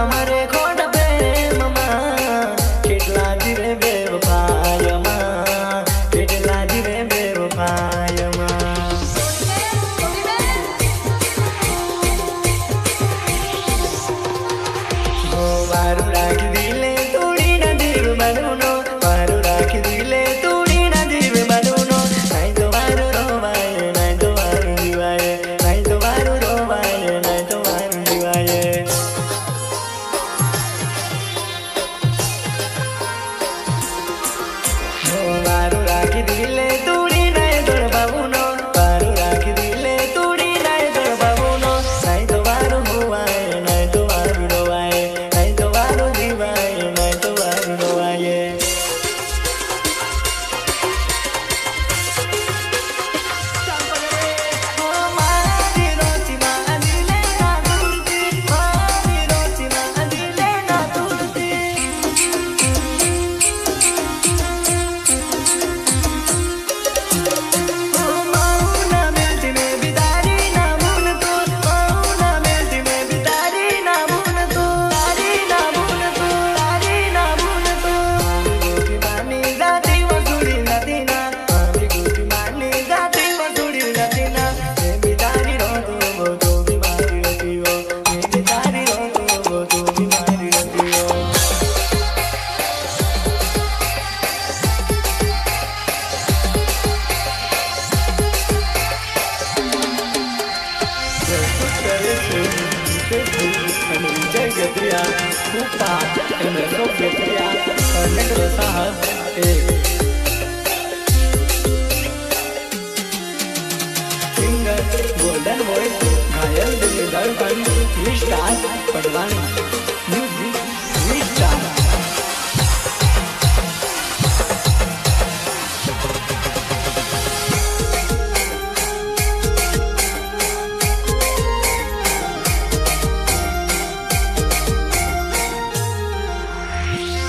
અમારે ખોટ પ્રેમમાં કેટલા જીવે બેવફાયમાં કેટલા જીવે બેવફાયમાં વારું રાખી દિલે તોડી ના જીવ બનવાનો વારું રાખી દિલે તોડી ના જીવ બનવાનો નહીં તો વારું રોવાય નહીં તો વારું જીવાય નહીં તો વારું રોવાય નહીં તો વારું જીવાય વારું રાખી દિલે તોડી નહીં તોડવાનો વારું રાખી દિલે તોડી નહીં તોડવાનો નહીં તો વારું હોવાય નહીં તો વારું રોવાય નહીં તો વારું જીવાય નહીં તો વારું રોવાય Jai Gadriya, Kupa, Emreso Gadriya, Negro Sahab, Singer, Golden Voice, Ghayal Dil Darpan, Vishal, Padwan, Music, Vishal.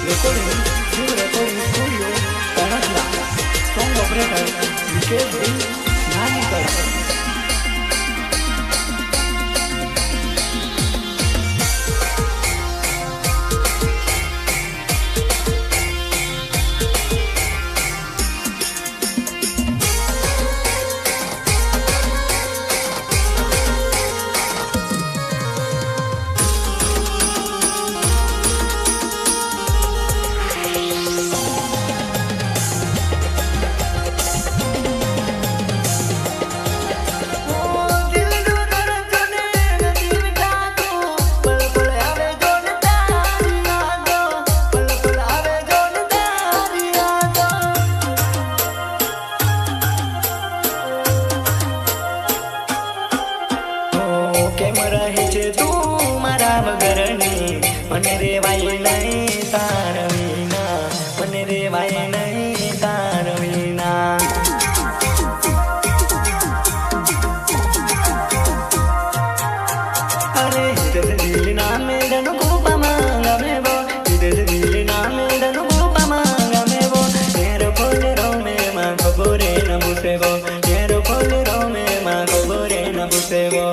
Recording studio, Tanasla, song operator, Vikesh Singh, Nanikar. કેમ રહે છે તું મારા વગરની મને રેવાય નહીં તાર વિના મને રેવાય નહીં તાર વિના અરે દિલ ના મેડન કોપા માંગા મેવો દિલ ના મેડન કોપા માંગા મેવો તેરો ફોલ રો મે માં ખબરે ન પૂછેવો તેરો ફોલ રો મે માં ખબરે ન પૂછેવો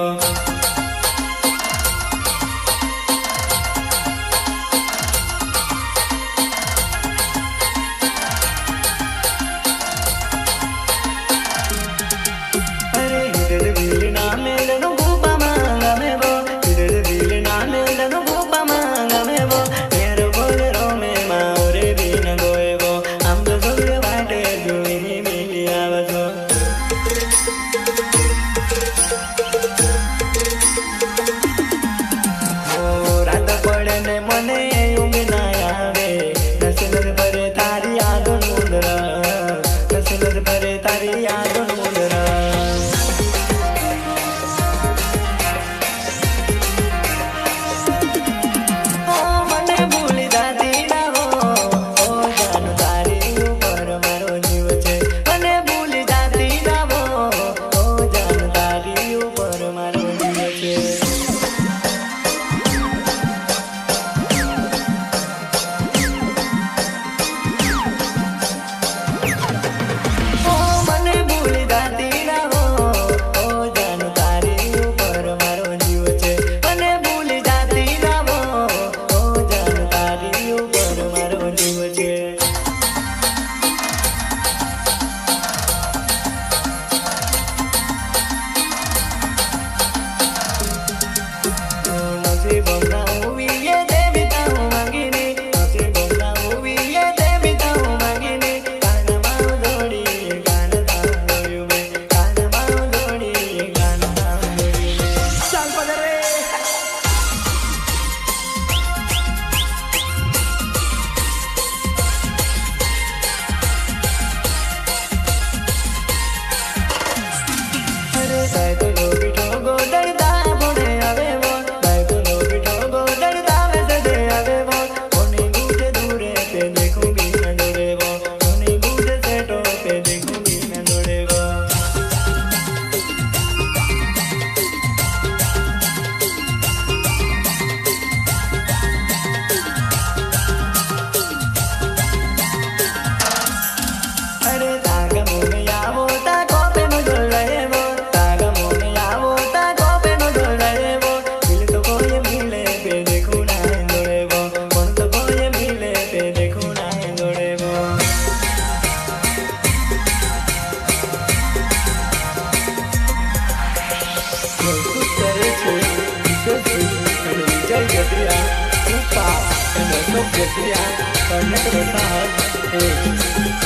तो कैसे यार करने तो बता है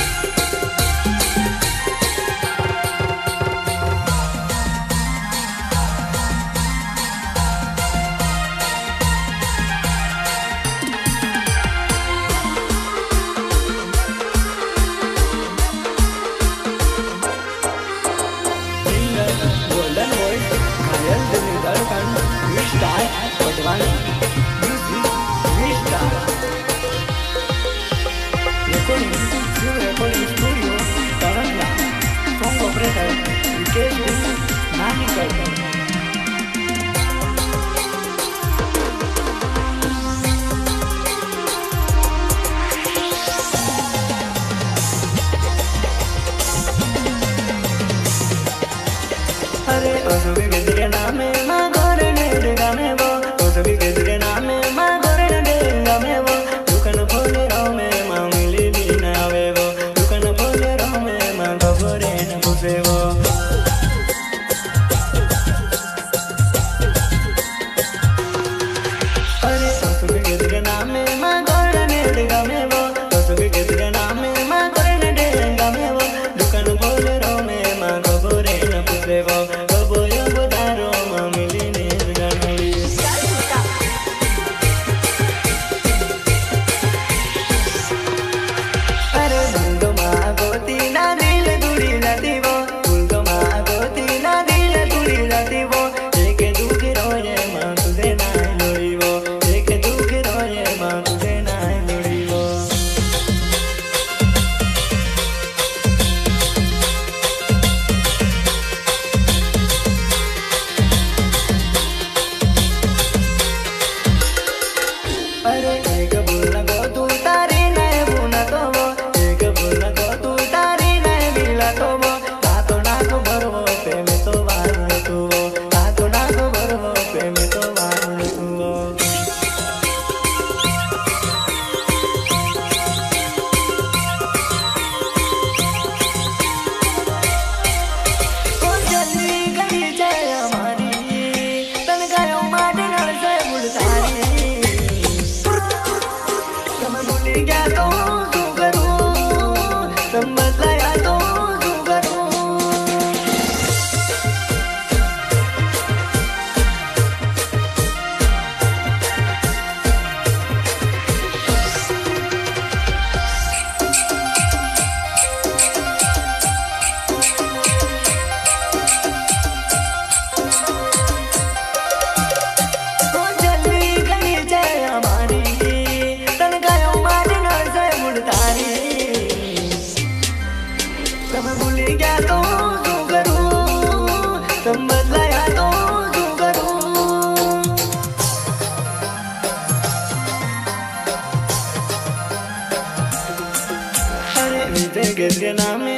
golden voice घायल दिल धड़कन we start पटवान music we start recording studio Tharanga song operator Vikesh नानिकर अरे ओसुबी के नामे माँ गोरे ने गामे वो ओसुबी के नामे माँ गोरे ने गामे वो दुकान खोले रो में माँ मिली भी न आवे वो दुकान खोले रो में माँ गोरे न पुसे वो अरे ओसुबी के नामे माँ गोरे ने गामे वो ओसुबी के नामे माँ गोरे ने गामे वो दुकान खोले रो में माँ गोरे न पुसे वो के नाम